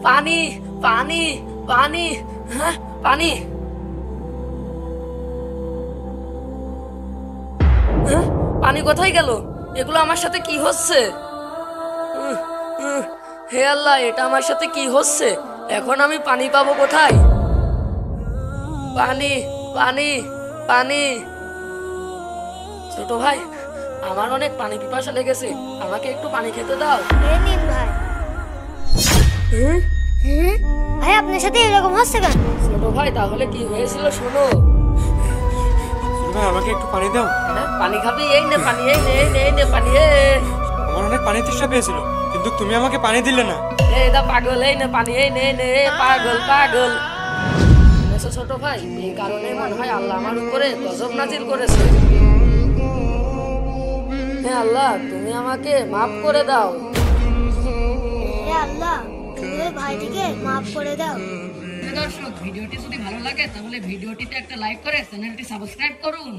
পানি পানি পানি, হ্যাঁ পানি। হ্যাঁ, পানি কোথায় গেল? এগুলো আমার সাথে কি হচ্ছে? হে আল্লাহ, এটা আমার সাথে কি হচ্ছে? এখন আমি পানি পাবো কোথায়? পানি পানি পানি। ছোট ভাই, আমার অনেক পানি পিপাসা লেগেছে, আমাকে একটু পানি খেতে দাও। এই নিন ভাই। হুম? হ্যাঁ ভাই, আপনার সাথে এরকম হচ্ছে কেন? ছোট ভাই, তাহলে কি হয়েছিল শোনো। ছোট ভাই, আমাকে একটু পানি দাও। হ্যাঁ, পানি খাবি? এই নে পানি, এই নে এই নে এই নে পানি। আমার অনেক পানি তৃষ্ণা পেয়েছিল, কিন্তু তুমি আমাকে পানি দিলে না। এই দা পাগল, এই নে পানি, এই নে এই নে। পাগল পাগল। দেখছো ছোট ভাই, এই কারণে মনে হয় আল্লাহ আমার উপরে গজব নাজিল করেছে। হ্যাঁ আল্লাহ, তুমি আমাকে মাফ করে দাও। হে আল্লাহ, তুমি ওই ভাইটিকে মাফ করে দাও। দর্শক, ভিডিওটি যদি ভালো লাগে তাহলে ভিডিওটিতে একটা লাইক করে চ্যানেলটি সাবস্ক্রাইব করুন।